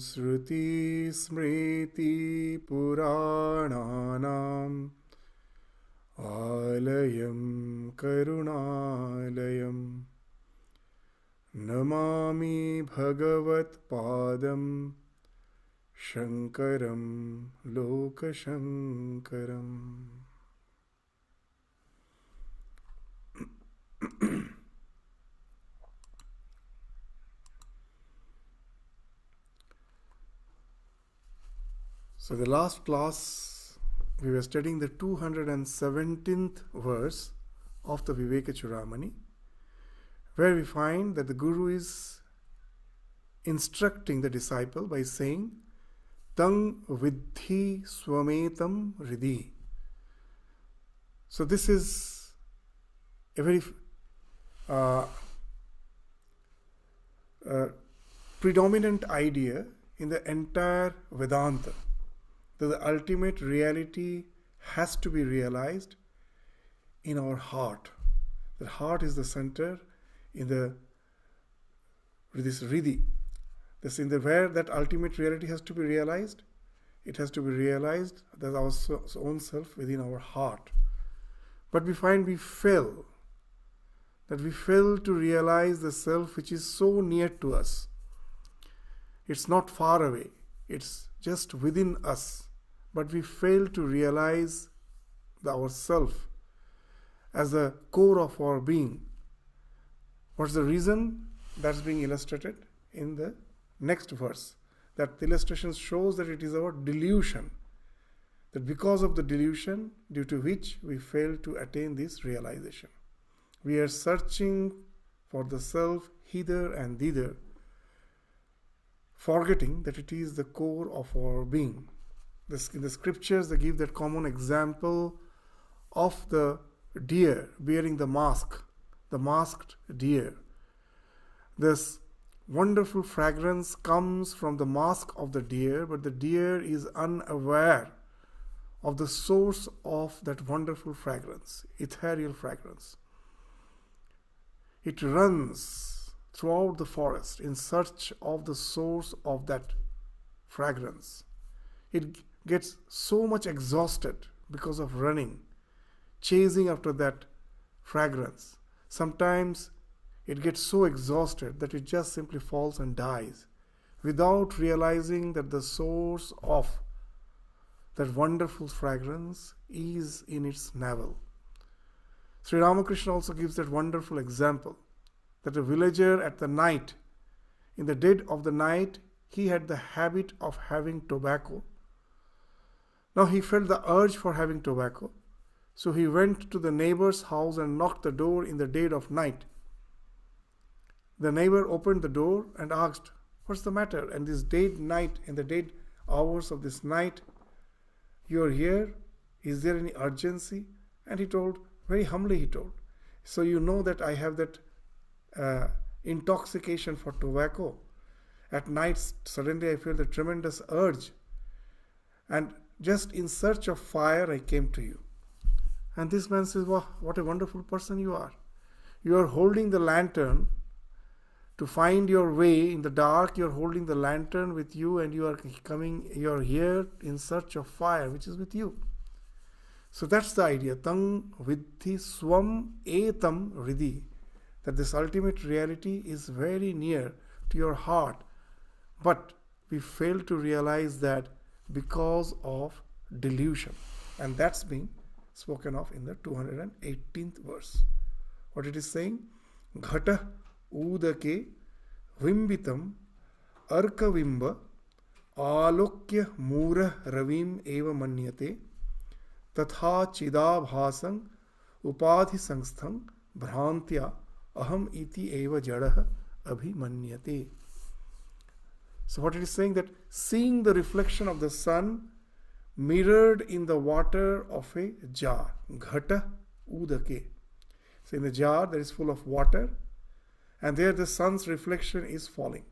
Shruti Smriti Purananam Alayam Karunalayam Namami Bhagavat Padam Shankaram Lokashankaram. So the last class we were studying the 217th verse of the Vivekachudamani, where we find that the Guru is instructing the disciple by saying, Tang vidhi swametam ridhi. So this is a very predominant idea in the entire Vedanta, that the ultimate reality has to be realized in our heart. The heart is the center in this Riddhi. This in the where that ultimate reality has to be realized. It has to be realized that our own self within our heart. But we find we fail to realize the self which is so near to us. It's not far away. It's just within us. But we fail to realize our self as the core of our being. What's the reason? That's being illustrated in the next verse. That the illustration shows that it is our delusion. That because of the delusion, due to which we fail to attain this realization. We are searching for the self hither and thither, forgetting that it is the core of our being. In the scriptures, they give that common example of the deer bearing the mask, the masked deer. This wonderful fragrance comes from the mask of the deer, but the deer is unaware of the source of that wonderful fragrance, ethereal fragrance. It runs throughout the forest in search of the source of that fragrance. It gets so much exhausted because of running, chasing after that fragrance. Sometimes it gets so exhausted that it just simply falls and dies without realizing that the source of that wonderful fragrance is in its navel. Sri Ramakrishna also gives that wonderful example that a villager at the night, in the dead of the night, he had the habit of having tobacco. Now he felt the urge for having tobacco. So he went to the neighbor's house and knocked the door in the dead of night. The neighbor opened the door and asked, "What's the matter? And this dead night, in the dead hours of this night, you are here? Is there any urgency?" And he told, very humbly he told, "So you know that I have that intoxication for tobacco. At night, suddenly I feel the tremendous urge. And just in search of fire, I came to you." And this man says, "Wow, what a wonderful person you are. You are holding the lantern to find your way in the dark. You are holding the lantern with you, and you are here in search of fire, which is with you." So that's the idea. Tang vidhi swam etam ridhi. That this ultimate reality is very near to your heart. But we fail to realize that because of delusion. And that's being spoken of in the 218th verse. What it is saying? Ghata udake vimbitam arkavimba alokya mura ravim eva manyate tatha chidabhasang upadhi sangsthang bhrantya aham iti eva jadah abhimanyate. So what it is saying, that seeing the reflection of the sun mirrored in the water of a jar, ghata udake. So in the jar that is full of water, and there the sun's reflection is falling.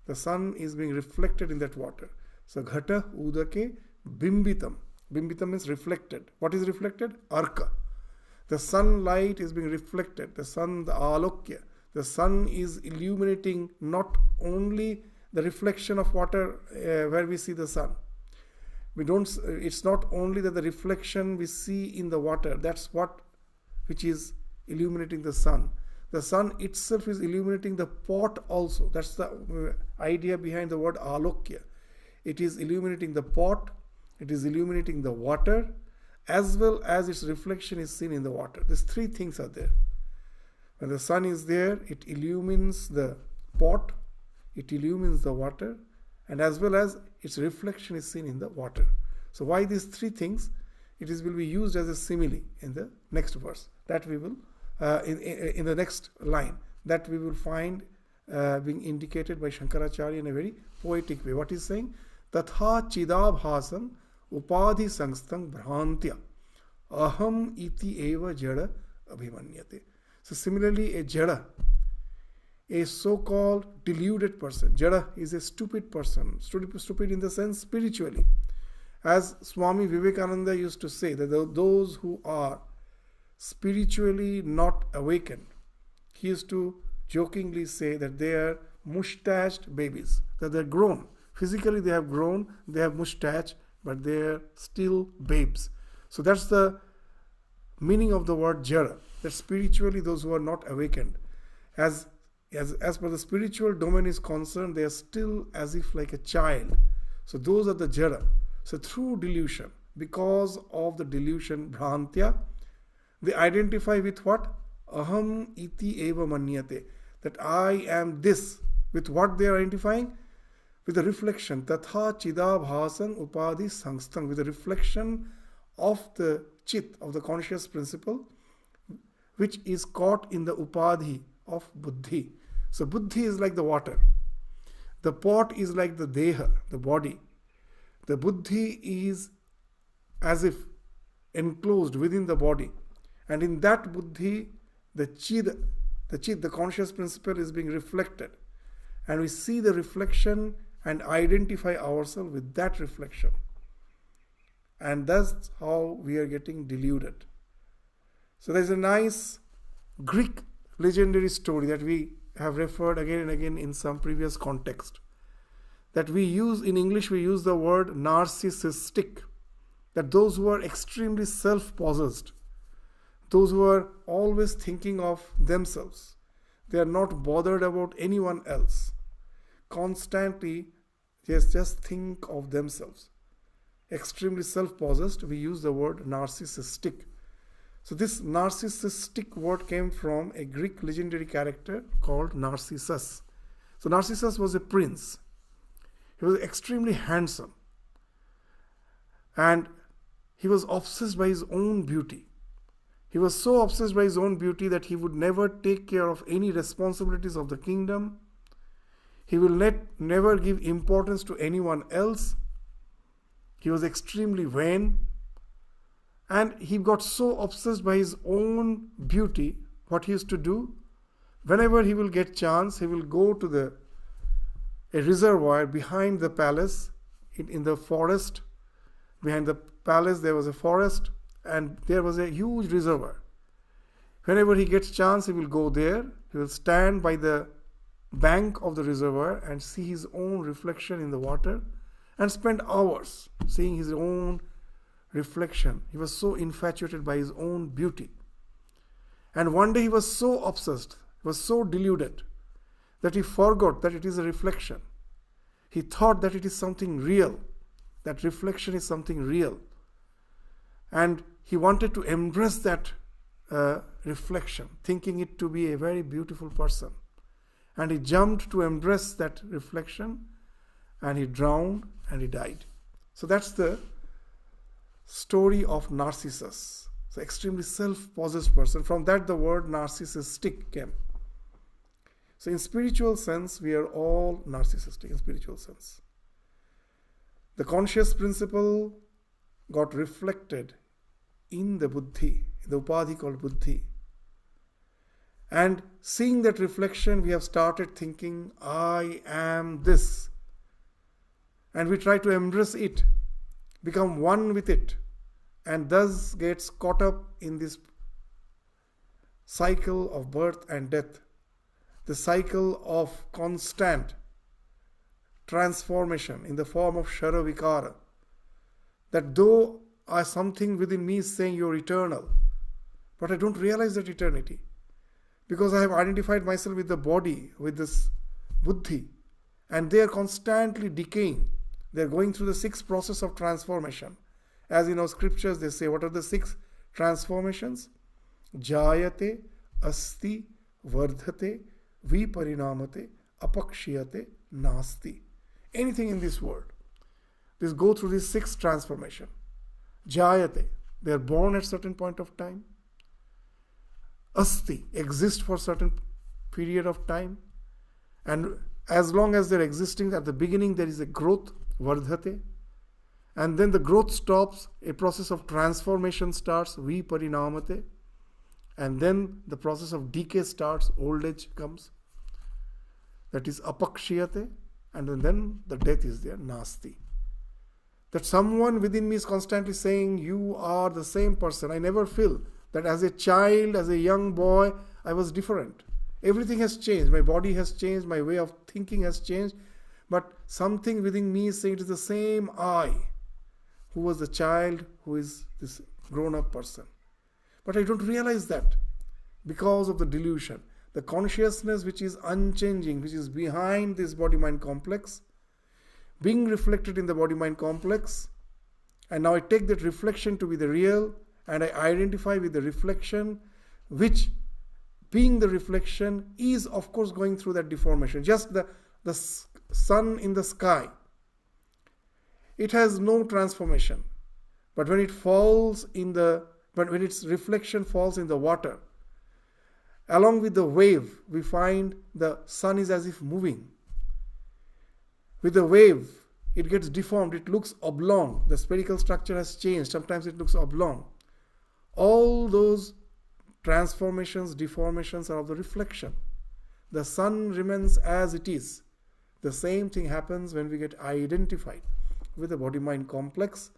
The sun is being reflected in that water. So ghata udake bimbitam. Bimbitam means reflected. What is reflected? Arka. The sunlight is being reflected. The sun, the alokya. The sun is illuminating not only the reflection of water where we see the sun. We don't. It's not only that the reflection we see in the water, that's what which is illuminating the sun. The sun itself is illuminating the pot also. That's the idea behind the word alokya. It is illuminating the pot, it is illuminating the water, as well as its reflection is seen in the water. These three things are there. When the sun is there, it illumines the pot, it illumines the water, and as well as its reflection is seen in the water. So why these three things? It will be used as a simile in the next verse. That we will, in the next line, that we will find being indicated by Shankaracharya in a very poetic way. What he's saying? Tatha chidabhasam upadhi sangsthang bhrantya aham iti eva jada abhimanyate. So similarly, a jada, a so-called deluded person. Jada is a stupid person. Stupid in the sense spiritually. As Swami Vivekachudamani used to say, that those who are spiritually not awakened, he used to jokingly say that they are mustached babies, that they're grown. Physically they have grown, they have mustache, but they're still babes. So that's the meaning of the word jada, that spiritually those who are not awakened, as per the spiritual domain is concerned, they are still as if like a child. So those are the jada. So through delusion, because of the delusion, bhrantya, they identify with what? Aham iti eva manyate, that I am this. With what they are identifying? With the reflection, tatha chidabhasan upadhi sangsthang, with the reflection of the chit, of the conscious principle, which is caught in the upadhi of buddhi. So buddhi is like the water. The pot is like the deha, the body. The buddhi is as if enclosed within the body. And in that buddhi, the chid, the conscious principle is being reflected. And we see the reflection and identify ourselves with that reflection. And that's how we are getting deluded. So there's a nice Greek legendary story that we have referred again and again in some previous context. That we use, in English we use the word narcissistic. That those who are extremely self-possessed, those who are always thinking of themselves, they are not bothered about anyone else. Constantly just think of themselves. Extremely self-possessed, we use the word narcissistic. So this narcissistic word came from a Greek legendary character called Narcissus. So Narcissus was a prince. He was extremely handsome. And he was obsessed by his own beauty. He was so obsessed by his own beauty that he would never take care of any responsibilities of the kingdom. He will never give importance to anyone else. He was extremely vain. And he got so obsessed by his own beauty, what he used to do, whenever he will get chance, he will go to a reservoir behind the palace, in the forest. Behind the palace there was a forest, and there was a huge reservoir. Whenever he gets chance, he will go there. He will stand by the bank of the reservoir and see his own reflection in the water and spend hours seeing his own reflection. He was so infatuated by his own beauty. And one day he was so obsessed, he was so deluded, that he forgot that it is a reflection. He thought that it is something real, that reflection is something real. And he wanted to embrace that reflection, thinking it to be a very beautiful person. And he jumped to embrace that reflection, and he drowned and he died. So that's the story of Narcissus. So extremely self-possessed person. From that the word narcissistic came. So in spiritual sense, we are all narcissistic in spiritual sense. The conscious principle got reflected in the buddhi, in the upadhi called buddhi. And seeing that reflection, we have started thinking, I am this. And we try to embrace it, become one with it, and thus gets caught up in this cycle of birth and death, the cycle of constant transformation in the form of Shara Vikara. That though something within me is saying you're eternal, but I don't realize that eternity. Because I have identified myself with the body, with this buddhi, and they are constantly decaying. They are going through the 6 process of transformation. As in our scriptures, they say, what are the 6 transformations? Jayate, asti, vardhate, viparinamate, apakshiyate, nasti. Anything in this world. This go through these 6 transformation. Jayate, they are born at certain point of time. Asti, exist for certain period of time. And as long as they're existing, at the beginning there is a growth, vardhate. And then the growth stops, a process of transformation starts, viparinamate. And then the process of decay starts, old age comes. That is apakshiyate. And then the death is there, nasti. That someone within me is constantly saying, you are the same person. I never feel that as a child, as a young boy, I was different. Everything has changed. My body has changed. My way of thinking has changed. But something within me is saying it is the same I who was the child, who is this grown-up person. But I don't realize that because of the delusion. The consciousness which is unchanging, which is behind this body-mind complex, being reflected in the body-mind complex, and now I take that reflection to be the real, and I identify with the reflection, which being the reflection is of course going through that deformation. Just the sun in the sky, it has no transformation. But when when its reflection falls in the water, along with the wave, we find the sun is as if moving. With the wave, it gets deformed, it looks oblong. The spherical structure has changed. Sometimes it looks oblong. All those transformations, deformations are of the reflection. The sun remains as it is. The same thing happens when we get identified with the body-mind complex,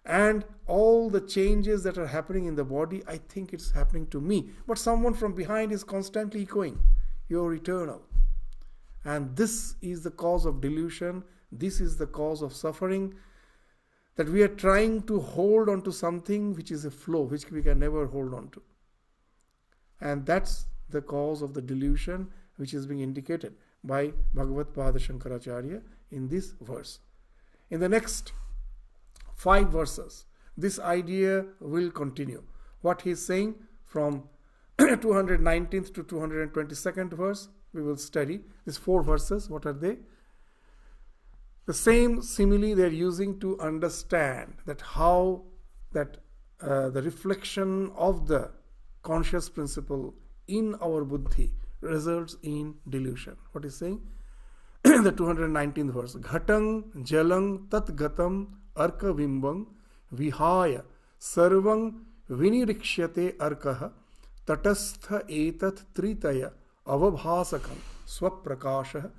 and all the changes that are happening in the body, I think it's happening to me. But someone from behind is constantly echoing, you're eternal. And this is the cause of delusion. This is the cause of suffering. That we are trying to hold on to something which is a flow, which we can never hold on to. And that's the cause of the delusion which is being indicated by Bhagavad Pada Shankaracharya in this verse. In the next 5 verses, this idea will continue. What he is saying from 219th to 222nd verse, we will study. These 4 verses, what are they? The same simile they are using to understand that how that the reflection of the conscious principle in our buddhi results in delusion. What is saying? The 219th verse. Ghatang jalang tat gatam arka vimbang vihaya sarvang viniriksyate arkah tatastha etat tritaya avabhasakam swaprakashah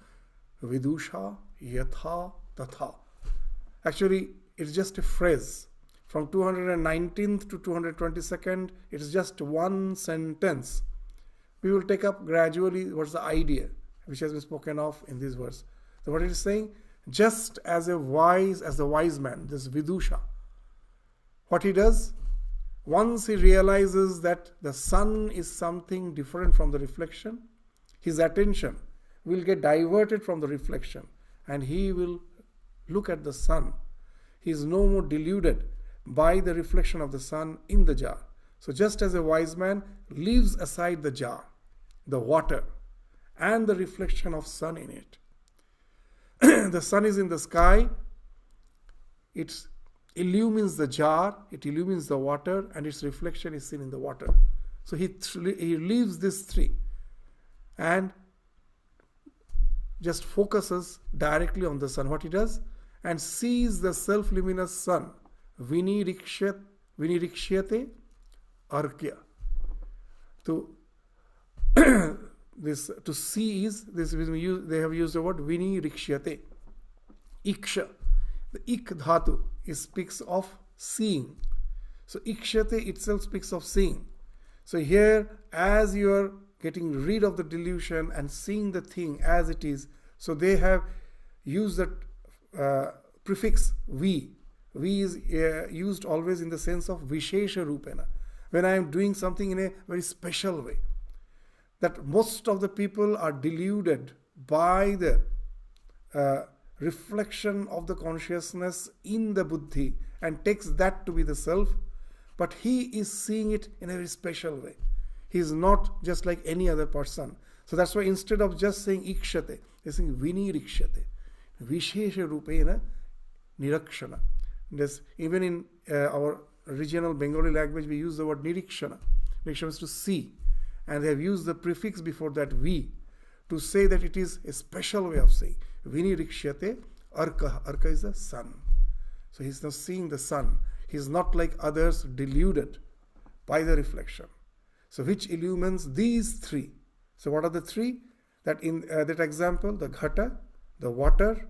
vidusha yatha tatha. Actually, it's just a phrase. From 219th to 222nd, it's just one sentence. We will take up gradually what's the idea which has been spoken of in this verse. So what it is saying, just as the wise man, this Vidusha, what he does, once he realizes that the sun is something different from the reflection, his attention will get diverted from the reflection and he will look at the sun. He is no more deluded by the reflection of the sun in the jar. So just as a wise man leaves aside the jar, the water, and the reflection of sun in it. The sun is in the sky, it illumines the jar, it illumines the water, and its reflection is seen in the water. So he leaves these 3 and just focuses directly on the sun. What he does? And sees the self-luminous sun. Viniriksyate arkya. To see is, they have used the word viniriksyate. Iksha. The ik dhatu speaks of seeing. So ikshate itself speaks of seeing. So here, as you are getting rid of the delusion and seeing the thing as it is, so they have use that prefix vi. Vi is used always in the sense of vishesha rupena. When I am doing something in a very special way. That most of the people are deluded by the reflection of the consciousness in the buddhi and takes that to be the self, but he is seeing it in a very special way. He is not just like any other person. So that's why instead of just saying ikshate, he's saying vinirikshate, vishesha rupena nirakshana. Even in our regional Bengali language, we use the word nirikshana. Nirikshana means to see. And they have used the prefix before that vi to say that it is a special way of saying. Vinirikshate arka. Arka is the sun. So he's now seeing the sun. He's not like others deluded by the reflection. So which illumines these three. So what are the three? That in that example, the ghata, the water,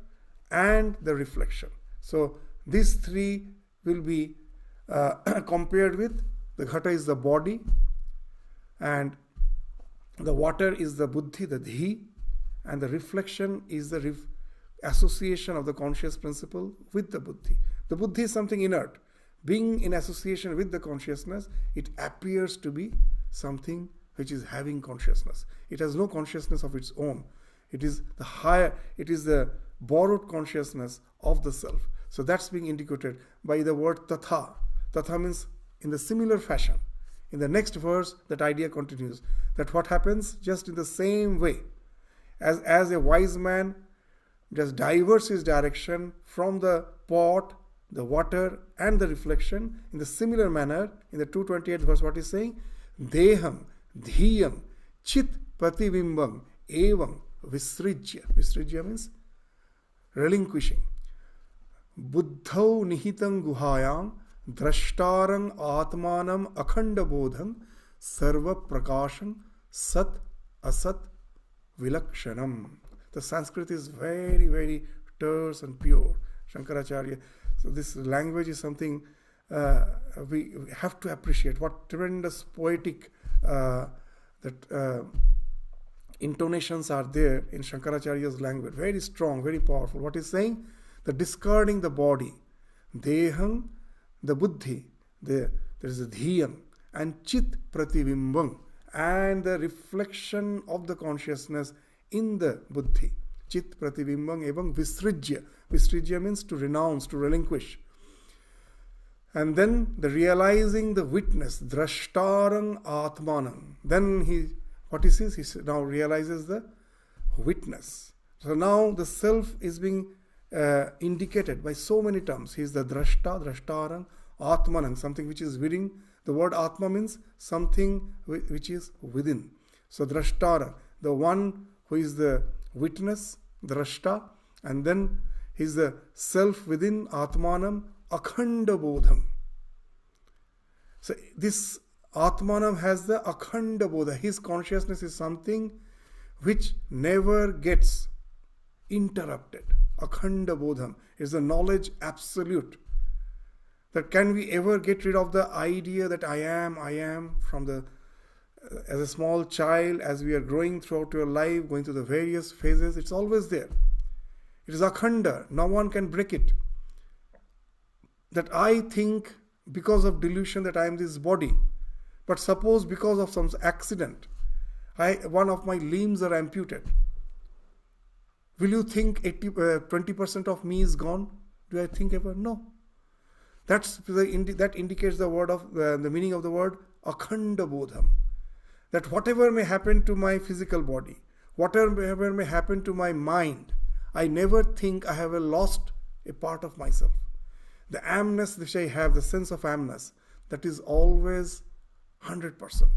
and the reflection. So these three will be compared with the ghata is the body, and the water is the buddhi, the dhi, and the reflection is the association of the conscious principle with the buddhi. The buddhi is something inert. Being in association with the consciousness, it appears to be something which is having consciousness. It has no consciousness of its own. It is the higher, it is the borrowed consciousness of the self. So that's being indicated by the word tatha. Tatha means in the similar fashion. In the next verse, that idea continues. That what happens just in the same way as a wise man just diverts his direction from the pot, the water, and the reflection, in the similar manner, in the 228th verse, what is saying? Deham, dhiyam, chit pratibimbam, evam, visrijya. Visrijya means relinquishing. Buddhau nihitam guhayam, drashtarang atmanam akhanda bodham, sarva prakasham, sat asat vilakshanam. The Sanskrit is very, very terse and pure. Shankaracharya. So this language is something we have to appreciate. What tremendous poetic intonations are there in Shankaracharya's language. Very strong, very powerful. What is saying? The discarding the body. Deham, the buddhi. There is a dhiyam. And chit pratibimbam. And the reflection of the consciousness in the buddhi. Chit pratibimbam evam visrijya. Visrijya means to renounce, to relinquish. And then the realizing the witness, drashtarang atmanam. Then what he says? He now realizes the witness. So now the self is being indicated by so many terms. He is the drashta, drashtarang, atmanam, something which is within. The word atma means something which is within. So drashtara, the one who is the witness, drashta, and then he is the self within, atmanam, akhanda bodham. So this atmanam has the akhanda bodha. His consciousness is something which never gets interrupted. Akhanda bodham is the knowledge absolute. That can we ever get rid of the idea that I am from the as a small child, as we are growing throughout your life, going through the various phases, it's always there. It is akhanda. No one can break it. That I think because of delusion that I am this body. But suppose because of some accident, one of my limbs are amputated. Will you think 20% of me is gone? Do I think ever? No. That indicates the word of the meaning of the word akhanda bodham. That whatever may happen to my physical body, whatever may happen to my mind, I never think I have lost a part of myself. The amness which I have, the sense of amness, that is always 100%.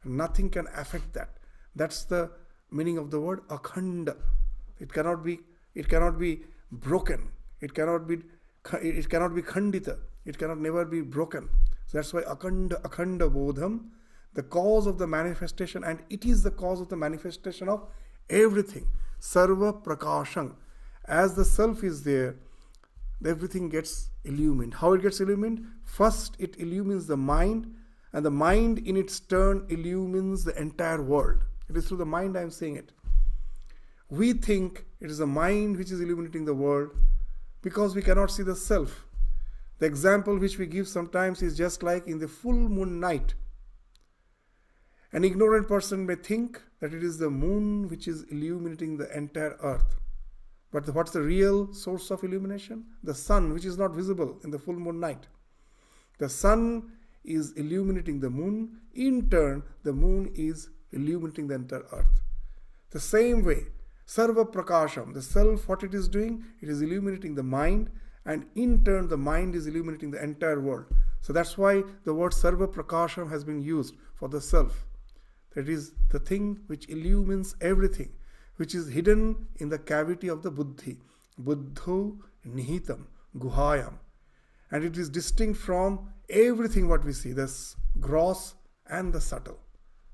Nothing can affect that. That's the meaning of the word akhanda. It cannot be broken. It cannot be khandita. It cannot never be broken. So that's why akhanda bodham, the cause of the manifestation, and it is the cause of the manifestation of everything. Sarva prakasham. As the self is there, everything gets illumined. How it gets illumined? First, it illumines the mind, and the mind in its turn illumines the entire world. It is through the mind I am saying it. we think it is the mind which is illuminating the world because we cannot see the self. The example which we give sometimes is just like in the full moon night. An ignorant person may think that it is the moon which is illuminating the entire earth. But what's the real source of illumination? The sun, which is not visible in the full moon night. The sun is illuminating the moon. In turn, the moon is illuminating the entire earth. The same way, Sarva Prakasham, the self, what it is doing, it is illuminating the mind, and in turn, the mind is illuminating the entire world. So that's why the word Sarva Prakasham has been used for the self. That is the thing which illumines everything, which is hidden in the cavity of the buddhi. Buddho nihitam guhayam. And it is distinct from everything what we see, the gross and the subtle.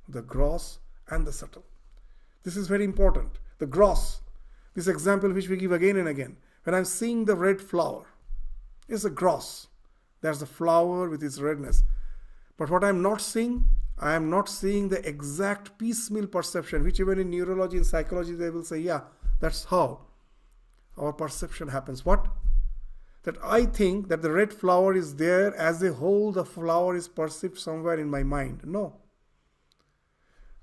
The gross and the subtle. This is very important. The gross, this example which we give again and again. When I'm seeing the red flower, it's a gross. There's the flower with its redness. But what I'm not seeing, I am not seeing the exact piecemeal perception, which even in neurology and psychology they will say, yeah, that's how our perception happens. What? That I think that the red flower is there as a whole, the flower is perceived somewhere in my mind. No.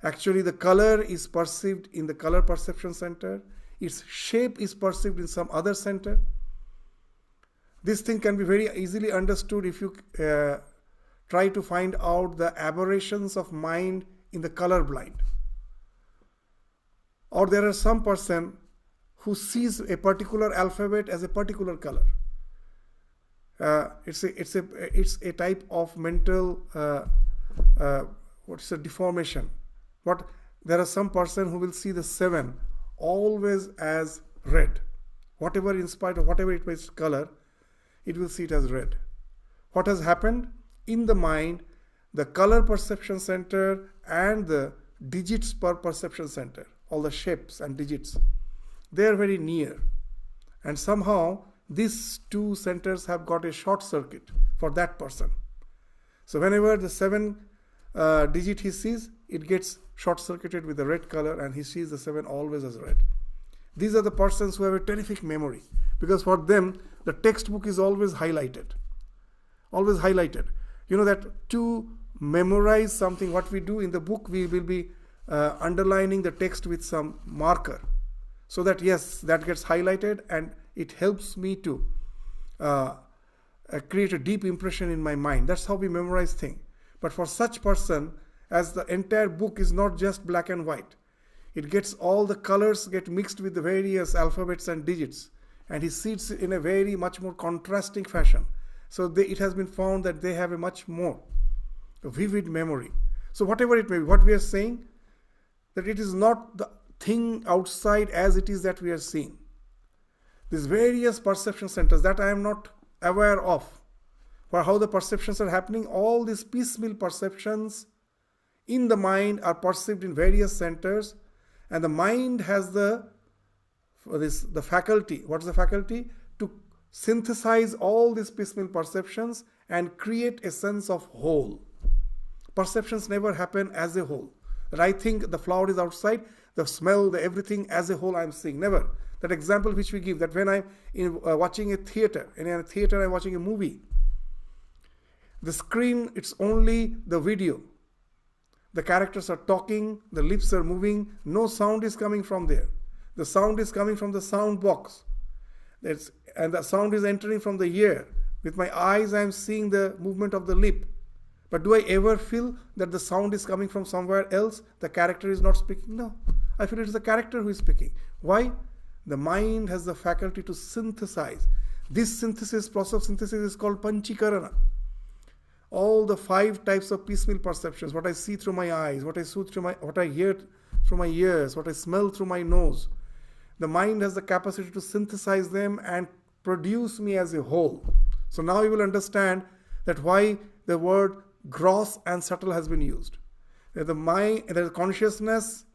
Actually, the color is perceived in the color perception center. Its shape is perceived in some other center. This thing can be very easily understood if you try to find out the aberrations of mind in the color blind. Or there are some person who sees a particular alphabet as a particular color. It's a type of mental deformation. But there are some person who will see the 7 always as red. Whatever, in spite of whatever it was color, it will see it as red. What has happened? In the mind, the color perception center and the digits per perception center, all the shapes and digits, they are very near. And somehow, these two centers have got a short circuit for that person. So whenever the 7 digit he sees, it gets short circuited with the red color and he sees the 7 always as red. These are the persons who have a terrific memory, because for them, the textbook is always highlighted. Always highlighted. You know that to memorize something, what we do in the book, we will be underlining the text with some marker. So that yes, that gets highlighted and it helps me to create a deep impression in my mind. That's how we memorize things. But for such person, as the entire book is not just black and white, it gets all the colors get mixed with the various alphabets and digits, and he sees it in a very much more contrasting fashion. So it has been found that they have a much more vivid memory. So whatever it may be, what we are saying, that it is not the thing outside as it is that we are seeing. These various perception centers that I am not aware of, for how the perceptions are happening, all these piecemeal perceptions in the mind are perceived in various centers, and the mind has the faculty. What is the faculty? To synthesize all these piecemeal perceptions and create a sense of whole. Perceptions never happen as a whole. That I think the flower is outside, the smell, the everything as a whole I am seeing. Never. That example which we give, that when I'm watching a theater, and in a theater I'm watching a movie, the screen, it's only the video. The characters are talking, the lips are moving, no sound is coming from there. The sound is coming from the sound box. And the sound is entering from the ear. With my eyes I am seeing the movement of the lip. But do I ever feel that the sound is coming from somewhere else? The character is not speaking? No. I feel it is the character who is speaking. Why? The mind has the faculty to synthesize. This synthesis, process of synthesis is called panchikarana. All the 5 types of piecemeal perceptions, what I see through my eyes, what I hear through my ears, what I smell through my nose. The mind has the capacity to synthesize them and produce me as a whole. So now you will understand that why the word gross and subtle has been used. That the consciousness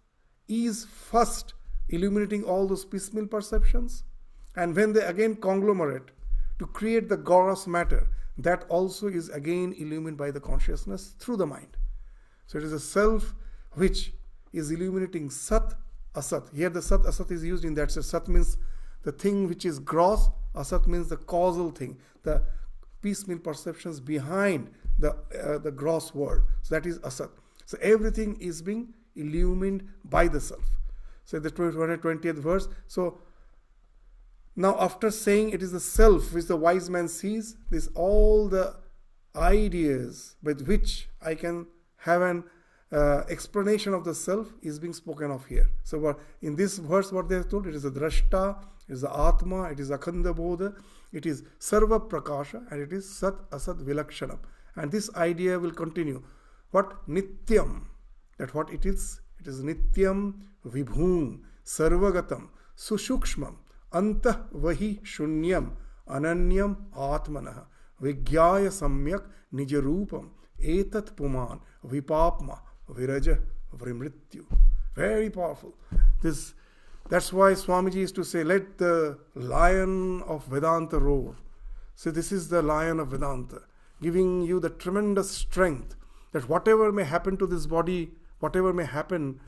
is first illuminating all those piecemeal perceptions, and when they again conglomerate to create the gross matter, that also is again illumined by the consciousness through the mind. So it is a self which is illuminating Sat, asat. Here the sat, asat is used in that sense. Sat means the thing which is gross, asat means the causal thing, the piecemeal perceptions behind the gross world. So that is asat. So everything is being illumined by the self. So the 220th verse. So now after saying it is the self which the wise man sees, this all the ideas with which I can have an explanation of the self is being spoken of here. So in this verse what they have told, it is a drashta, it is the atma, it is akhanda bodha, it is sarva prakasha, and it is sat asat vilakshanam. And this idea will continue. What? Nityam. That what it is? It is nityam vibhum sarvagatam sushukshmam antah vahi shunyam ananyam atmanah vigyaya samyak nijarupam etat puman vipapma viraja vrimrityu. Very powerful. That's why Swamiji used to say, let the lion of Vedanta roar. So this is the lion of Vedanta, giving you the tremendous strength that whatever may happen to this body, whatever may happen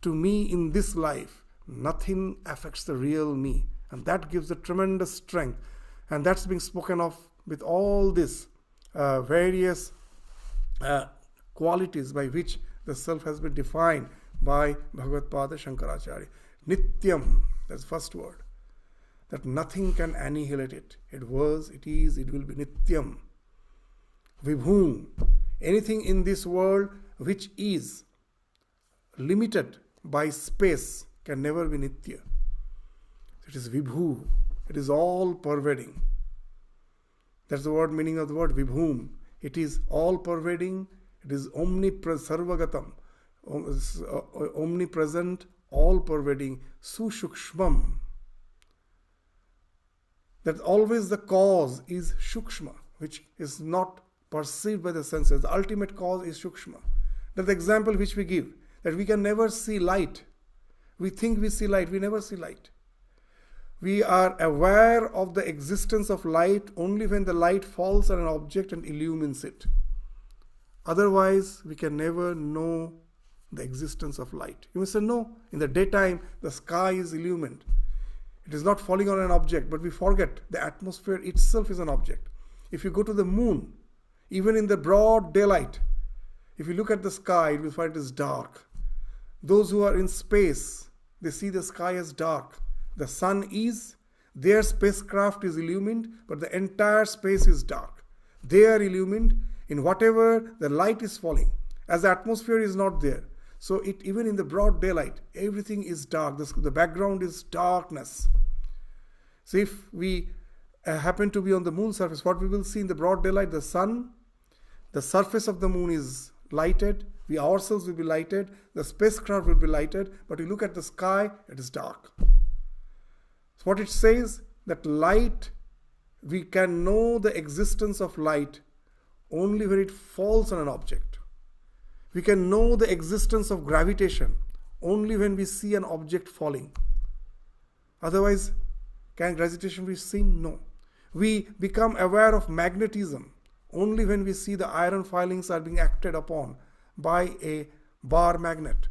to me in this life, nothing affects the real me. And that gives the tremendous strength. And that's being spoken of with all these various qualities by which the self has been defined by Bhagavad Pada Shankaracharya. Nityam, that's the first word. That nothing can annihilate it. It was, it is, it will be Nityam. Vibhum, anything in this world which is limited by space can never be Nitya. It is Vibhu. It is all pervading. That's the word meaning of the word Vibhum. It is all pervading. It is sarvagatam, omnipresent, all pervading, sushukshmam. That always the cause is shukshma, which is not perceived by the senses. The ultimate cause is shukshma. That's the example which we give, that we can never see light. We think we see light, we never see light. We are aware of the existence of light only when the light falls on an object and illumines it. Otherwise, we can never know the existence of light. You may say, no, in the daytime, the sky is illumined. It is not falling on an object, but we forget the atmosphere itself is an object. If you go to the moon, even in the broad daylight, if you look at the sky, you will find it is dark. Those who are in space, they see the sky as dark. The sun is, their spacecraft is illumined, but the entire space is dark. They are illumined in whatever the light is falling, as the atmosphere is not there. So even in the broad daylight, everything is dark. The background is darkness. So if we happen to be on the moon surface, what we will see in the broad daylight, the sun, the surface of the moon is lighted. We ourselves will be lighted. The spacecraft will be lighted. But you look at the sky, it is dark. So what it says, that light, we can know the existence of light only when it falls on an object. We can know the existence of gravitation only when we see an object falling. Otherwise, can gravitation be seen? No. We become aware of magnetism only when we see the iron filings are being acted upon by a bar magnet.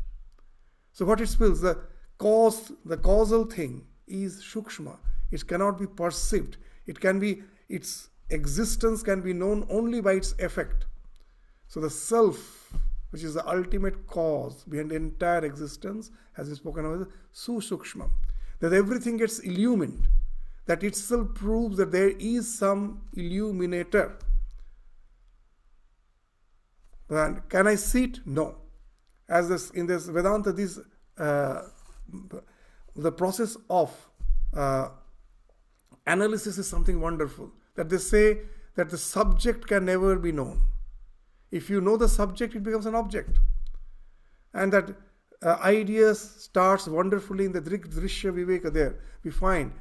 So what it spills, the causal thing is shukshma. It cannot be perceived. Its existence can be known only by its effect. So the self, which is the ultimate cause behind the entire existence, has been spoken of as sushukshmam. That everything gets illumined. That itself proves that there is some illuminator. And can I see it? No. As in this Vedanta, the process of analysis is something wonderful. That they say that the subject can never be known. If you know the subject, it becomes an object. And that ideas starts wonderfully in the Drishya Viveka there. We find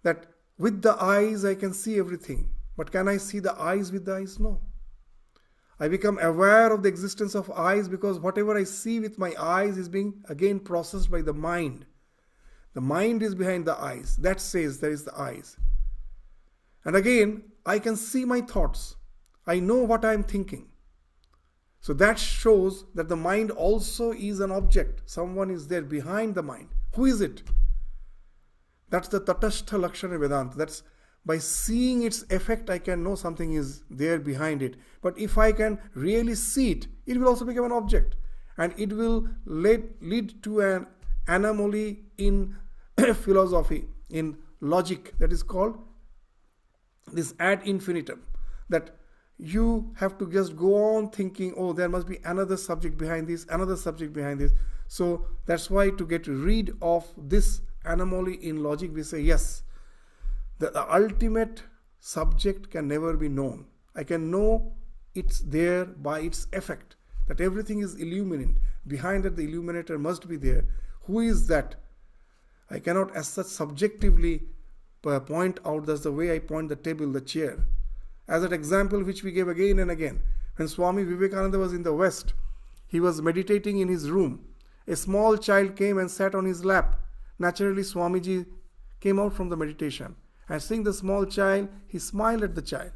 that with the eyes I can see everything. But can I see the eyes with the eyes? No. I become aware of the existence of eyes because whatever I see with my eyes is being again processed by the mind. The mind is behind the eyes. That says there is the eyes. And again, I can see my thoughts. I know what I am thinking. So that shows that the mind also is an object. Someone is there behind the mind. Who is it? That's the Tatastha Lakshana Vedanta. That's by seeing its effect, I can know something is there behind it. But if I can really see it, it will also become an object. And it will lead to an anomaly in philosophy, in logic, that is called this ad infinitum. That you have to just go on thinking, oh, there must be another subject behind this, another subject behind this. So that's why, to get rid of this anomaly in logic, we say, yes, the ultimate subject can never be known. I can know it's there by its effect, that everything is illuminant. Behind that, the illuminator must be there. Who is that? I cannot as such subjectively point out. That's the way I point the table, the chair. As an example which we gave again and again. When Swami Vivekananda was in the West, he was meditating in his room. A small child came and sat on his lap. Naturally, Swamiji came out from the meditation. And seeing the small child, he smiled at the child.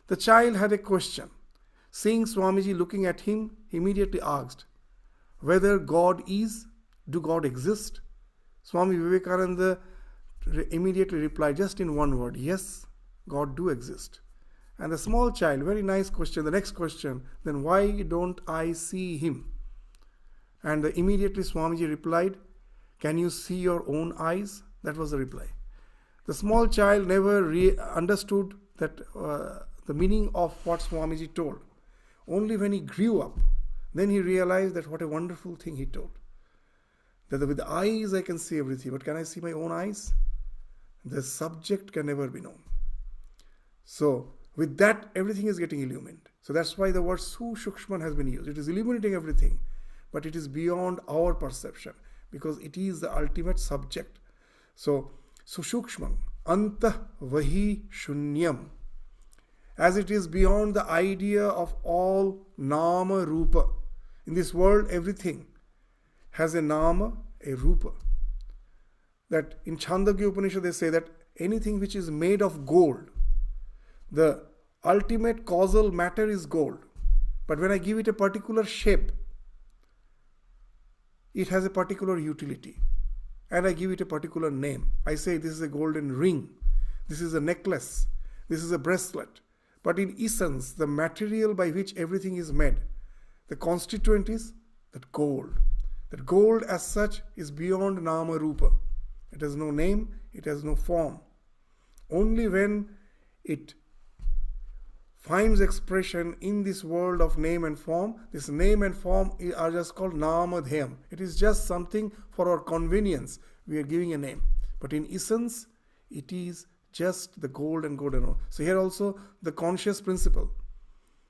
The child had a question. Seeing Swamiji looking at him, he immediately asked, whether God is, do God exist? Swami Vivekananda immediately replied just in one word, yes, God do exist. And the small child, very nice question, the next question, then why don't I see him? And immediately Swamiji replied, can you see your own eyes? That was the reply. The small child never understood that the meaning of what Swamiji told. Only when he grew up, then he realized that what a wonderful thing he told. That with the eyes I can see everything, but can I see my own eyes? The subject can never be known. So with that, everything is getting illumined. So that's why the word Sushukshman has been used. It is illuminating everything, but it is beyond our perception, because it is the ultimate subject. So Sushukshman, Antah Vahi Shunyam. As it is beyond the idea of all Nama Rupa. In this world, everything has a Nama, a Rupa. That in Chandogya Upanishad they say that anything which is made of gold, the ultimate causal matter is gold. But when I give it a particular shape, it has a particular utility. And I give it a particular name. I say this is a golden ring, this is a necklace, this is a bracelet. But in essence, the material by which everything is made, the constituent is that gold. That gold as such is beyond Nama Rupa. It has no name, it has no form. Only when it finds expression in this world of name and form, this name and form are just called Namadhyam. It is just something for our convenience. We are giving a name. But in essence, it is just the gold and gold and all. So here also the conscious principle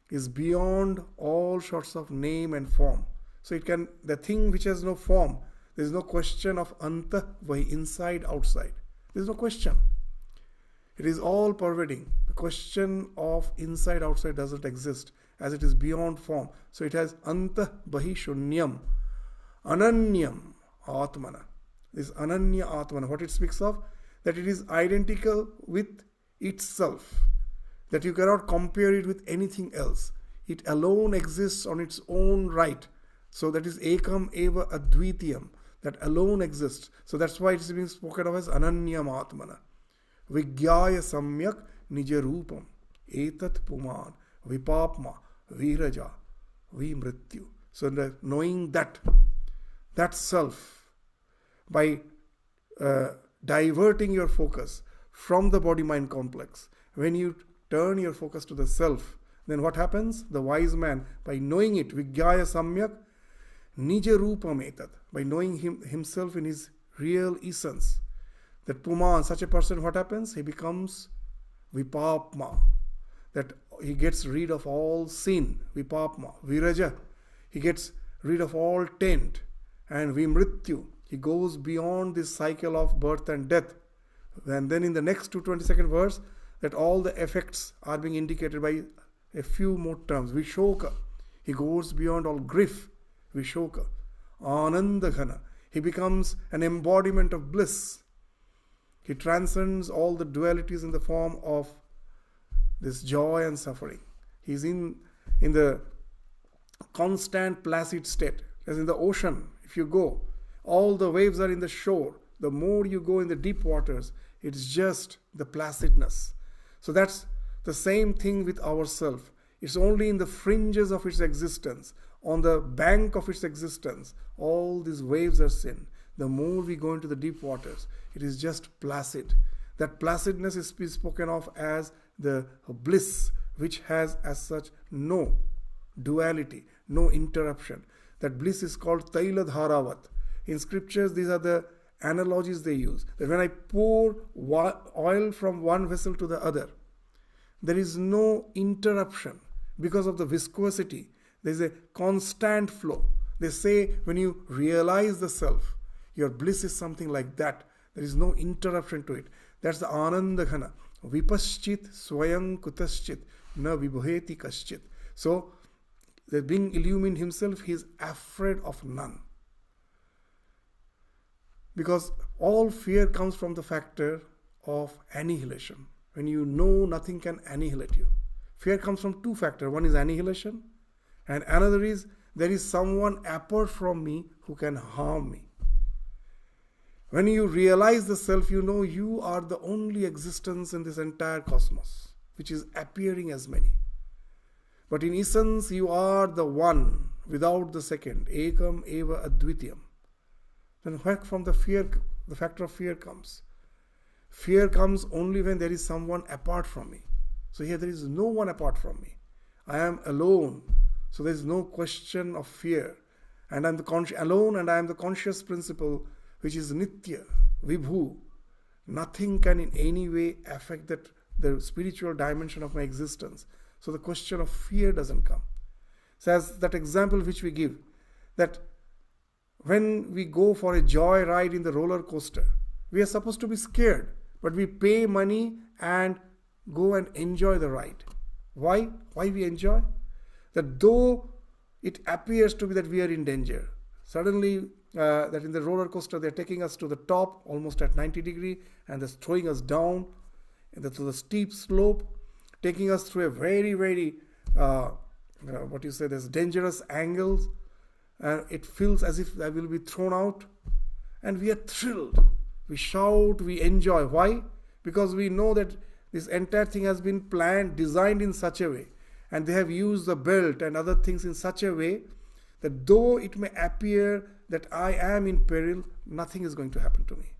is beyond all sorts of name and form. So it can, the thing which has no form, there is no question of Antah Vahi, inside, outside. There is no question. It is all pervading. The question of inside, outside doesn't exist, as it is beyond form. So it has Antah Vahi Shunyam, Ananyam Atmana. This Ananya Atmana, what it speaks of, that it is identical with itself, that you cannot compare it with anything else. It alone exists on its own right. So that is Ekam Eva Advitiyam, that alone exists. So that's why it is being spoken of as Ananyam Atmana. Vigyaya Samyak Nija Rupam, Etat Puman, Vipapma, Viraja, Vimrityu. So knowing that self, by diverting your focus from the body-mind complex, when you turn your focus to the self, then what happens? The wise man, by knowing it, Vigyaya Samyak, Nija Rupam Etat, by knowing himself in his real essence, that Puman, such a person, what happens? He becomes Vipapma, that he gets rid of all sin, Vipapma, Viraja, he gets rid of all taint, and Vimrityu, he goes beyond this cycle of birth and death. And then in the next 222nd verse, that all the effects are being indicated by a few more terms. Vishoka, he goes beyond all grief, Vishoka. Anandaghana, he becomes an embodiment of bliss. He transcends all the dualities in the form of this joy and suffering. He's in the constant placid state. As in the ocean, if you go, All the waves are in the shore. The more you go in the deep waters, it's just the placidness. So that's the same thing with ourself. It's only in the fringes of its existence, on the bank of its existence, all these waves are seen. The more we go into the deep waters, it is just placid. That placidness is spoken of as the bliss, which has as such no duality, no interruption. That bliss is called Taila Dharavat. In scriptures, these are the analogies they use. That when I pour oil from one vessel to the other, there is no interruption because of the viscosity. There is a constant flow. They say when you realize the self, your bliss is something like that. There is no interruption to it. That's the Ananda Ghana. Vipaschit swayam kutaschit na vibheti kaschit. So, the being illumined himself, he is afraid of none. Because all fear comes from the factor of annihilation. When you know nothing can annihilate you. Fear comes from two factors. One is annihilation, and another is there is someone apart from me who can harm me. When you realize the self, you know you are the only existence in this entire cosmos, which is appearing as many. But in essence, you are the one without the second. Ekam eva advityam. Then where from the factor of fear comes? Fear comes only when there is someone apart from me. So here there is no one apart from me. I am alone. So there is no question of fear. And I am alone, and I am the conscious principle, which is Nitya, Vibhu. Nothing can in any way affect the spiritual dimension of my existence. So the question of fear doesn't come. So as that example which we give, that when we go for a joy ride in the roller coaster, we are supposed to be scared, but we pay money and go and enjoy the ride. Why? Why we enjoy? That though it appears to be that we are in danger, suddenly that in the roller coaster they're taking us to the top almost at 90 degrees and they're throwing us down to the steep slope, taking us through a very, very, there's dangerous angles. It feels as if I will be thrown out. And we are thrilled. We shout, we enjoy. Why? Because we know that this entire thing has been planned, designed in such a way. And they have used the belt and other things in such a way that though it may appear that I am in peril, nothing is going to happen to me.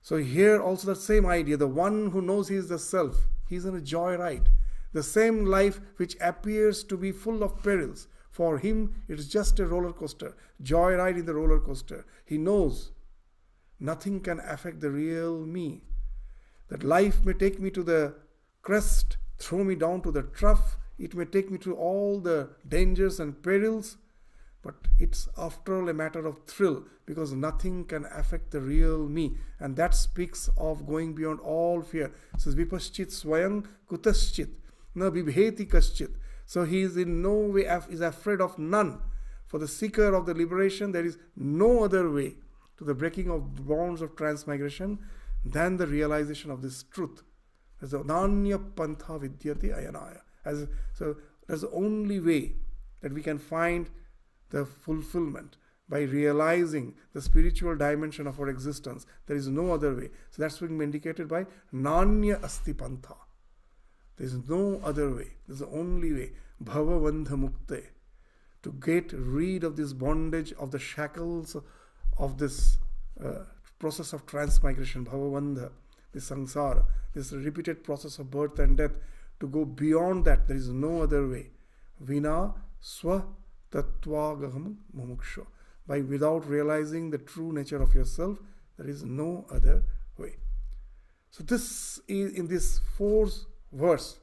So here also the same idea. The one who knows he is the self, he is in a joy ride. The same life which appears to be full of perils, for him it is just a roller coaster, joy ride in the roller coaster. He knows nothing can affect the real me. That life may take me to the crest, throw me down to the trough. It may take me to all the dangers and perils, but it's after all a matter of thrill, because nothing can affect the real me. And that speaks of going beyond all fear. It says, Vipaschit swayam kutaschit na vibheti kaschit. So he is in no way is afraid of none. For the seeker of the liberation, there is no other way to the breaking of bonds of transmigration than the realization of this truth. As the Nanya Pantha Vidyati Ayanaya. So that's the only way that we can find the fulfillment, by realizing the spiritual dimension of our existence. There is no other way. So that's being indicated by Nanya Asti Pantha. There is no other way. There's the only way. Bhava Vandha Mukte. To get rid of this bondage, of the shackles of this process of transmigration, Bhava Vandha, this samsara, this repeated process of birth and death. To go beyond that, there is no other way. Vina Swa Tattvagaham Mumuksha. Without realizing the true nature of yourself, there is no other way. So this is in this fourth verse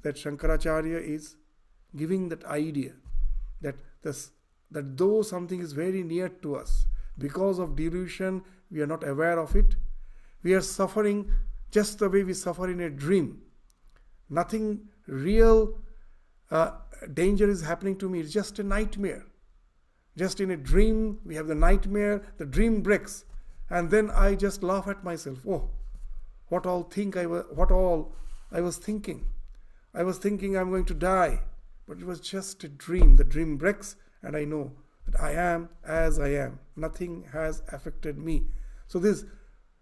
that Shankaracharya is giving that idea that though something is very near to us, because of delusion we are not aware of it. We are suffering just the way we suffer in a dream. Nothing real danger is happening to me. It's just a nightmare. Just in a dream, we have the nightmare, the dream breaks, and then I just laugh at myself. Oh, what all I was thinking. I was thinking I'm going to die, but it was just a dream. The dream breaks, and I know that I am as I am. Nothing has affected me. So this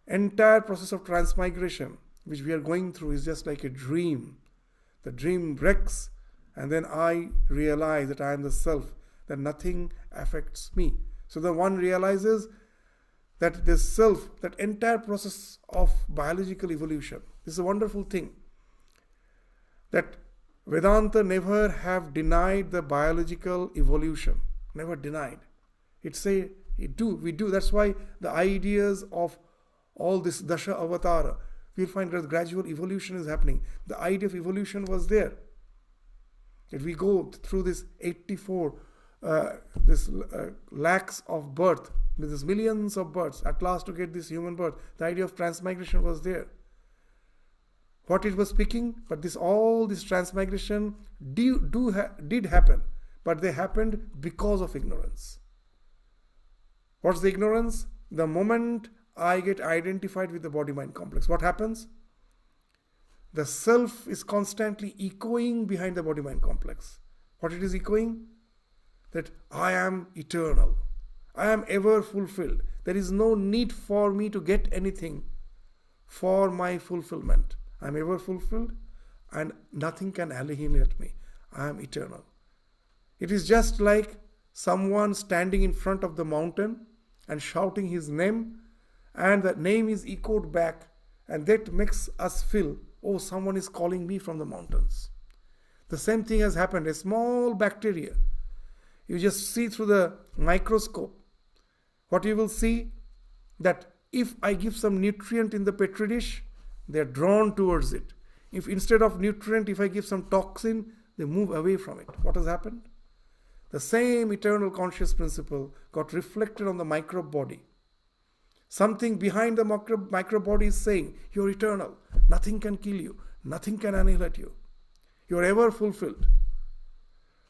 entire process of transmigration which we are going through is just like a dream. The dream breaks, and then I realize that I am the self, that nothing affects me. So the one realizes that this self, that entire process of biological evolution, this is a wonderful thing. That Vedanta never have denied the biological evolution. Never denied. It say, we do. That's why the ideas of all this Dasha Avatara, we'll find that gradual evolution is happening. The idea of evolution was there. That we go through this 84 lakhs of birth, with these millions of births, at last to get this human birth. The idea of transmigration was there. What it was speaking, but all this transmigration did happen, but they happened because of ignorance. What's the ignorance? The moment I get identified with the body-mind complex, what happens? The self is constantly echoing behind the body-mind complex. What it is echoing? That I am eternal. I am ever fulfilled. There is no need for me to get anything for my fulfillment. I am ever fulfilled and nothing can alienate me. I am eternal. It is just like someone standing in front of the mountain and shouting his name, and that name is echoed back, and that makes us feel, oh, someone is calling me from the mountains. The same thing has happened. A small bacteria, you just see through the microscope, what you will see, that if I give some nutrient in the petri dish, they are drawn towards it. If instead of nutrient, if I give some toxin, they move away from it. What has happened? The same eternal conscious principle got reflected on the microbe body. Something behind the microbe body is saying, you're eternal. Nothing can kill you. Nothing can annihilate you. You're ever fulfilled.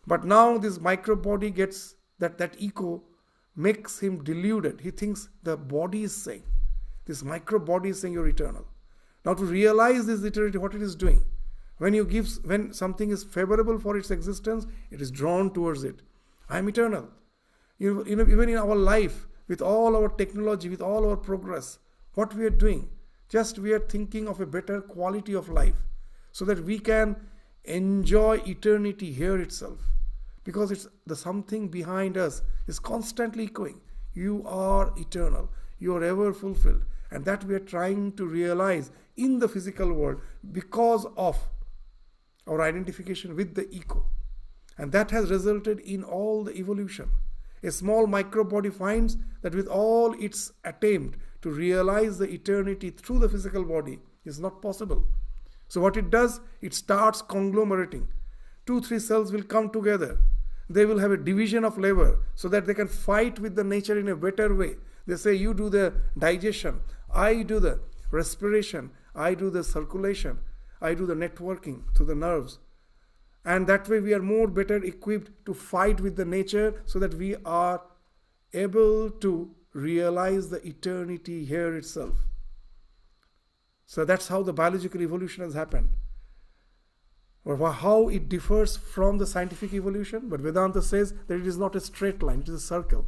But now this microbe body gets that echo makes him deluded. He thinks the body is saying, this microbe body is saying you're eternal. Now to realize this eternity, what it is doing, when something is favorable for its existence, it is drawn towards it. I am eternal. Even in our life, with all our technology, with all our progress, what we are doing, just we are thinking of a better quality of life so that we can enjoy eternity here itself. Because it's the something behind us is constantly echoing. You are eternal. You are ever fulfilled. And that we are trying to realize in the physical world because of our identification with the echo. And that has resulted in all the evolution. A small microbe body finds that with all its attempt to realize the eternity through the physical body is not possible. So what it does, it starts conglomerating. 2-3 cells will come together. They will have a division of labor so that they can fight with the nature in a better way. They say, you do the digestion, I do the respiration, I do the circulation, I do the networking to the nerves. And that way we are more better equipped to fight with the nature so that we are able to realize the eternity here itself. So that's how the biological evolution has happened. Or how it differs from the scientific evolution. But Vedanta says that it is not a straight line, it is a circle.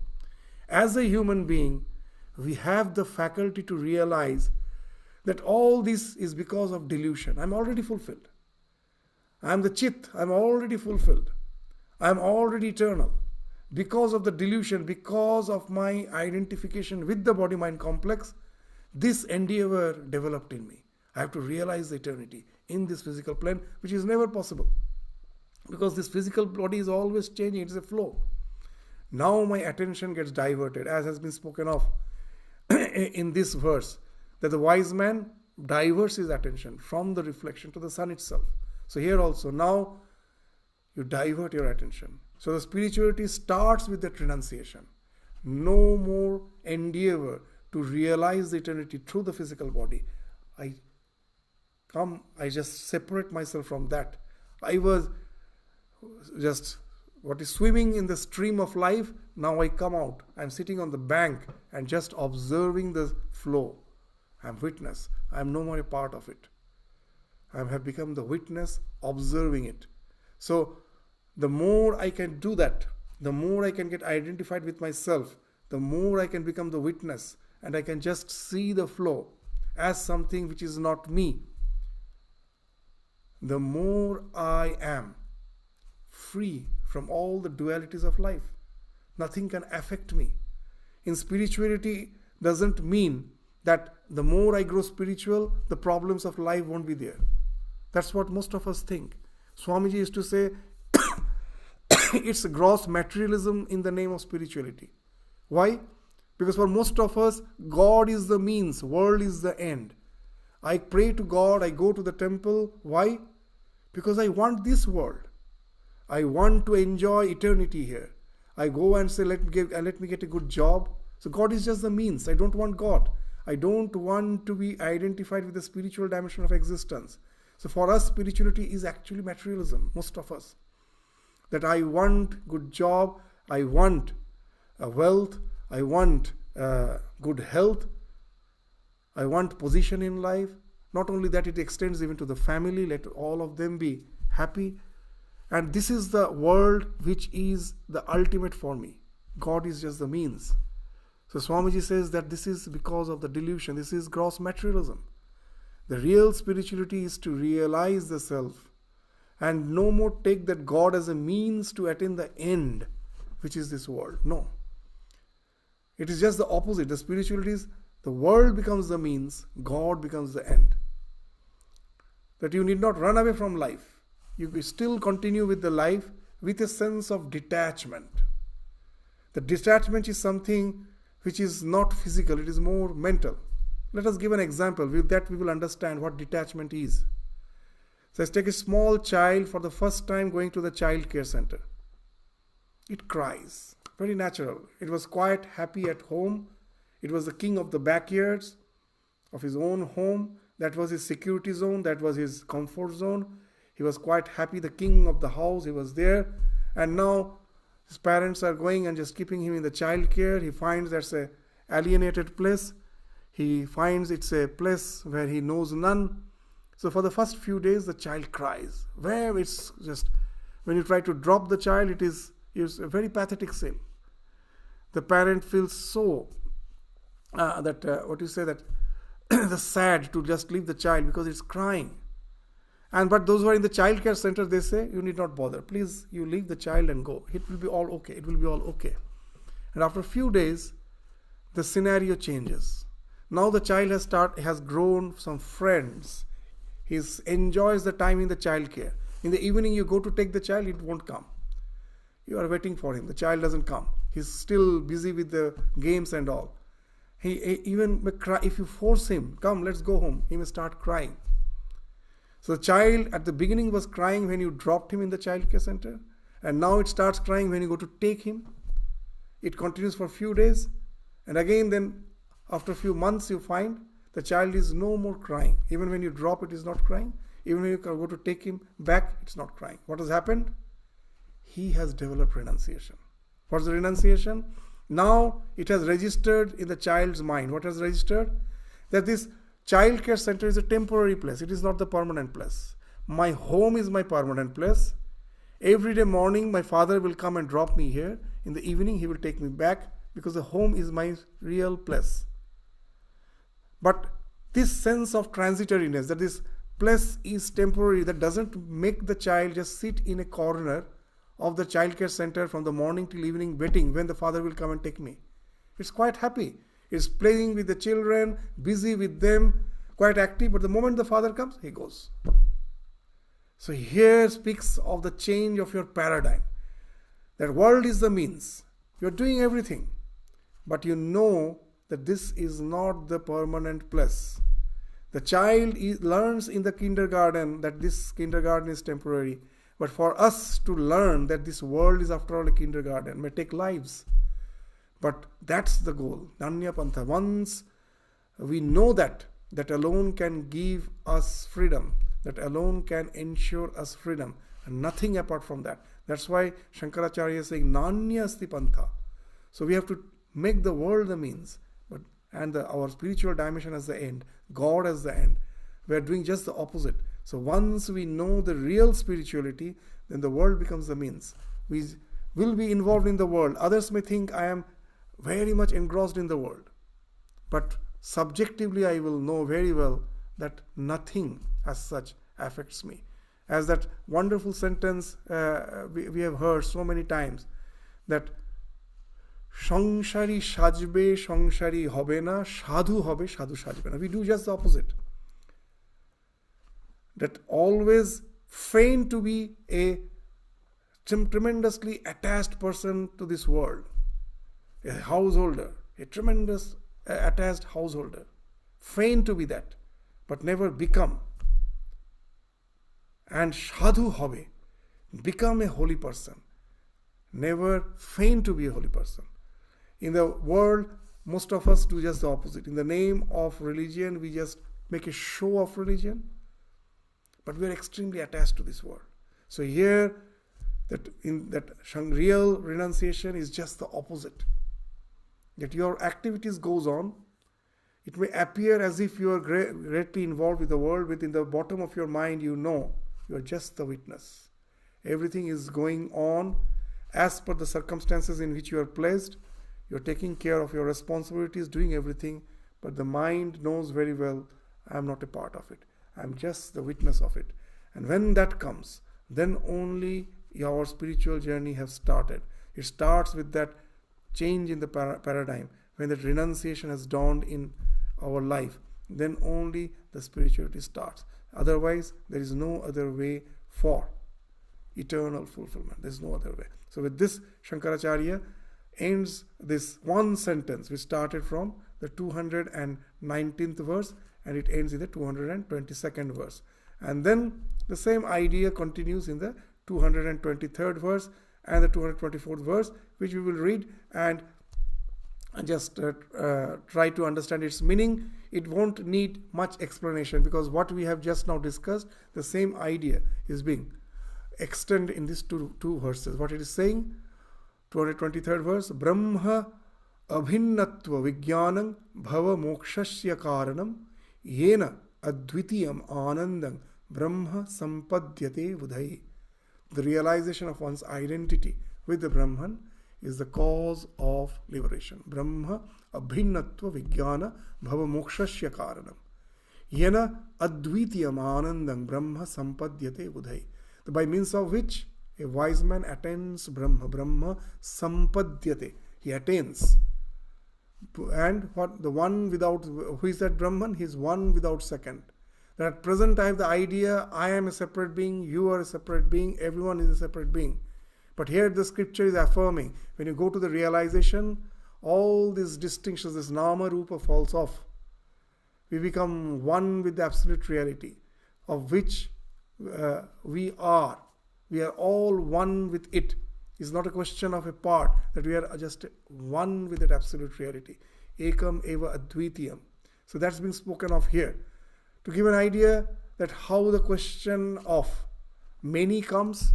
As a human being, we have the faculty to realize that all this is because of delusion. I'm already fulfilled. I'm the Chit, I'm already fulfilled. I'm already eternal. Because of the delusion, because of my identification with the body-mind complex, this endeavor developed in me. I have to realize the eternity in this physical plane, which is never possible. Because this physical body is always changing, it is a flow. Now my attention gets diverted, as has been spoken of in this verse, that the wise man diverts his attention from the reflection to the sun itself. So here also, now you divert your attention. So the spirituality starts with the renunciation. No more endeavor to realize the eternity through the physical body. I just separate myself from that. I was just swimming in the stream of life. Now I come out. I'm sitting on the bank and just observing the flow. I'm witness. I'm no more a part of it. I have become the witness observing it. So the more I can do that, the more I can get identified with myself, the more I can become the witness, and I can just see the flow as something which is not me, the more I am free from all the dualities of life. Nothing can affect me. In spirituality doesn't mean that the more I grow spiritual, the problems of life won't be there. That's what most of us think. Swamiji used to say, it's a gross materialism in the name of spirituality. Why? Because for most of us, God is the means, world is the end. I pray to God, I go to the temple. Why? Because I want this world. I want to enjoy eternity here. I go and say, let me get a good job. So God is just the means. I don't want God. I don't want to be identified with the spiritual dimension of existence. So for us, spirituality is actually materialism, most of us. That I want good job, I want wealth, I want good health, I want position in life. Not only that, it extends even to the family. Let all of them be happy. And this is the world which is the ultimate for me. God is just the means. So Swamiji says that this is because of the delusion. This is gross materialism. The real spirituality is to realize the self and no more take that God as a means to attain the end, which is this world. No. It is just the opposite. The spirituality is the world becomes the means, God becomes the end. That you need not run away from life. You still continue with the life with a sense of detachment. The detachment is something which is not physical, it is more mental. Let us give an example. With that we will understand what detachment is. So let's take a small child for the first time going to the child care center. It cries. Very natural. It was quite happy at home. It was the king of the backyards of his own home. That was his security zone. That was his comfort zone. He was quite happy. The king of the house, he was there. And now his parents are going and just keeping him in the child care. He finds that's a alienated place. He finds it's a place where he knows none. So for the first few days, the child cries. Where it's just, when you try to drop the child, it is a very pathetic scene. The parent feels so, the sad to just leave the child because it's crying. But those who are in the child care center, they say, you need not bother. Please, you leave the child and go. It will be all okay. It will be all okay. And after a few days, the scenario changes. Now the child has grown some friends. He enjoys the time in the child care. In the evening, you go to take the child, it won't come. You are waiting for him. The child doesn't come. He's still busy with the games and all. He even may cry. If you force him, come, let's go home, he may start crying. So the child at the beginning was crying when you dropped him in the child care center. And now it starts crying when you go to take him. It continues for a few days. And again then after a few months you find the child is no more crying. Even when you drop it is not crying. Even when you go to take him back, it's not crying. What has happened? He has developed renunciation. What's the renunciation? Now it has registered in the child's mind. What has registered? That this child care center is a temporary place. It is not the permanent place. My home is my permanent place. Every day morning my father will come and drop me here. In the evening he will take me back because the home is my real place. But this sense of transitoriness, that this place is temporary, that doesn't make the child just sit in a corner of the child care center from the morning till evening waiting when the father will come and take me. It's quite happy. It's playing with the children, busy with them, quite active. But the moment the father comes, he goes. So here speaks of the change of your paradigm. That world is the means. You're doing everything. But you know that this is not the permanent place. The child learns in the kindergarten that this kindergarten is temporary. But for us to learn that this world is after all a kindergarten may take lives. But that's the goal. Nanya Pantha. Once we know that alone can give us freedom. That alone can ensure us freedom. And nothing apart from that. That's why Shankaracharya is saying Nanya Asti Pantha. So we have to make the world the means. Our spiritual dimension as the end. God as the end. We are doing just the opposite. So once we know the real spirituality, then the world becomes the means. We will be involved in the world. Others may think I am very much engrossed in the world. But subjectively I will know very well that nothing as such affects me. As that wonderful sentence we have heard so many times, that সংসারী সাজবে সংসারী হবে না, সাধু হবে সাধু সাজবে না. We do just the opposite. That always feign to be a tremendously attached person to this world, a householder, a tremendous attached householder. Feign to be that, but never become. And sadhu hobe, become a holy person. Never feign to be a holy person. In the world, most of us do just the opposite. In the name of religion, we just make a show of religion, but we are extremely attached to this world. So here, that real renunciation is just the opposite. That your activities goes on. It may appear as if you are greatly involved with the world, but in the bottom of your mind, you know you are just the witness. Everything is going on as per the circumstances in which you are placed. You are taking care of your responsibilities, doing everything, but the mind knows very well, I am not a part of it. I am just the witness of it. And when that comes, then only your spiritual journey has started. It starts with that change in the paradigm. When that renunciation has dawned in our life, then only the spirituality starts. Otherwise, there is no other way for eternal fulfillment. There is no other way. So with this, Shankaracharya ends this one sentence which started from the 219th verse and it ends in the 222nd verse. And then the same idea continues in the 223rd verse and the 224th verse, which we will read and just try to understand its meaning. It won't need much explanation, because what we have just now discussed, the same idea is being extended in these two verses. What it is saying, 223rd verse, Brahma abhinnatva vijnanam bhava mokshasya karanam yena advitiyam anandam brahma sampadyate budhai. The realization of one's identity with the Brahman is the cause of liberation. Brahma abhinnatva vijnana bhava mokshasya karanam yena advitiyam anandam brahma sampadyate budhai. By means of which a wise man attains Brahma. Brahma sampadyate. He attains. And what the one without, who is that Brahman? He is one without second. That at present I have the idea, I am a separate being, you are a separate being, everyone is a separate being. But here the scripture is affirming, when you go to the realization, all these distinctions, this nama rupa falls off. We become one with the absolute reality, of which we are. We are all one with it. It's not a question of a part, that we are just one with that absolute reality. Ekam eva advitiyam. So that's being spoken of here. To give an idea that how the question of many comes.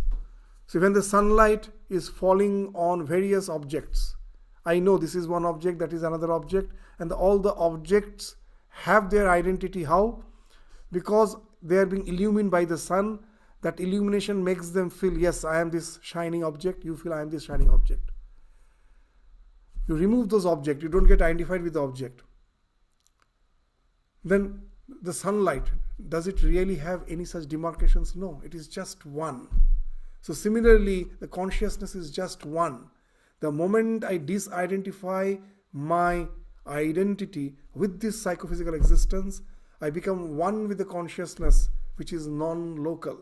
So when the sunlight is falling on various objects, I know this is one object, that is another object, and all the objects have their identity. How? Because they are being illumined by the sun. That illumination makes them feel, yes, I am this shining object. You feel I am this shining object. You remove those objects, you don't get identified with the object. Then the sunlight, does it really have any such demarcations? No, it is just one. So similarly, the consciousness is just one. The moment I disidentify my identity with this psychophysical existence, I become one with the consciousness which is non-local.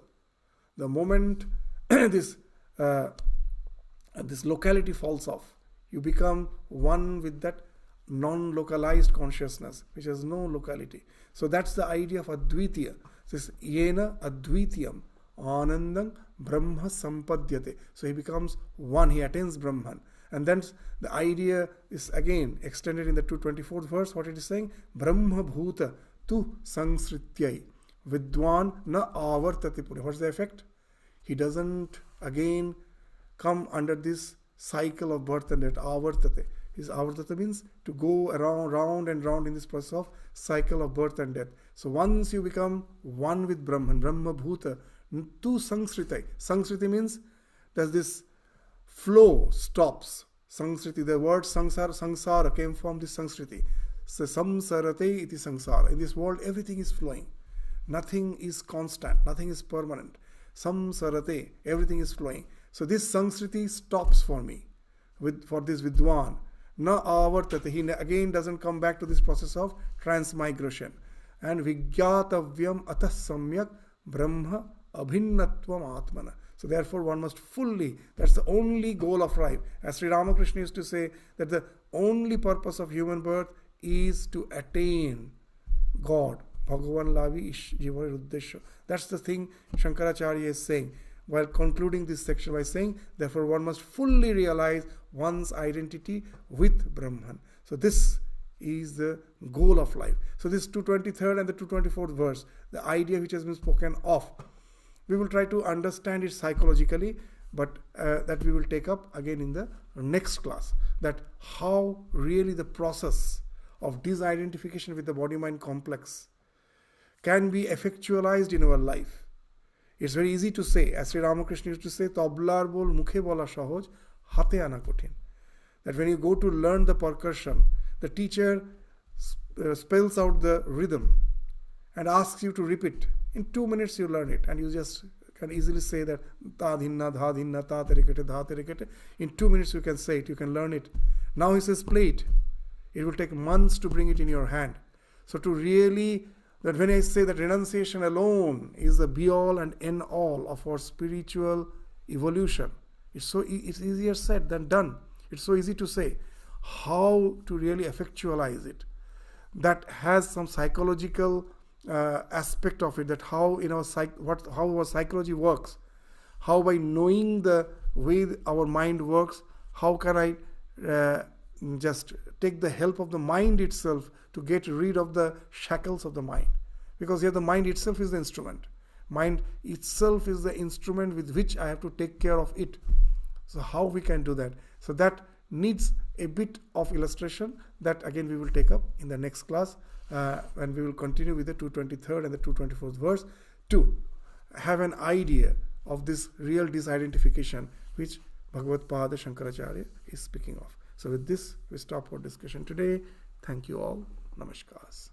The moment this locality falls off, you become one with that non-localized consciousness which has no locality. So that's the idea of Advitiya. This yena advitiyam anandam brahma sampadyate. So he becomes one, he attains Brahman. And then the idea is again extended in the 224th verse. What it is saying? Brahma bhuta tu sangsrityai vidwan na avartati pune. What's the effect? He doesn't again come under this cycle of birth and death. Avartate. His avartata means to go around, round and round in this process of cycle of birth and death. So once you become one with Brahman, Brahma bhuta tu sangsritai. Sangsriti means there's this flow stops. Sanskriti, the word sansara came from this Sanskriti. So samsarate iti sansara. In this world, everything is flowing. Nothing is constant. Nothing is permanent. Samsarate, everything is flowing. So this Sanskriti stops for me. For this Vidwan. Na avartate. He again doesn't come back to this process of transmigration. And Vigyatavyam atah samyak brahma abhinnatvam atmana. So therefore one must fully, that's the only goal of life. As Sri Ramakrishna used to say, that the only purpose of human birth is to attain God. Bhagavan lavi jiva uddesha. That's the thing Shankaracharya is saying while concluding this section by saying, therefore one must fully realize one's identity with Brahman. So this is the goal of life. So this 223rd and the 224th verse, the idea which has been spoken of, we will try to understand it psychologically, but that we will take up again in the next class. That how really the process of disidentification with the body-mind complex can be effectualized in our life. It's very easy to say, as Sri Ramakrishna used to say, Tablar bol mukhe bola sahoj, hate ana kotin. That when you go to learn the percussion, the teacher spells out the rhythm and asks you to repeat. In 2 minutes you learn it, and you just can easily say that ta dhinna, dha dhinna, ta terikete, dha terikete. In 2 minutes you can say it, you can learn it. Now he says play it. It will take months to bring it in your hand. So to really, that when I say that renunciation alone is the be-all and end-all of our spiritual evolution, it's easier said than done. It's so easy to say. How to really effectualize it? That has some psychological aspect of it. That how in our how our psychology works. How by knowing the way our mind works, how can I just take the help of the mind itself to get rid of the shackles of the mind? Because here the mind itself is the instrument. Mind itself is the instrument with which I have to take care of it. So how we can do that? So that needs a bit of illustration that again we will take up in the next class, and we will continue with the 223rd and the 224th verse to have an idea of this real disidentification which Bhagavad Pada Shankaracharya is speaking of. So with this we stop our discussion today. Thank you all. Namaskars.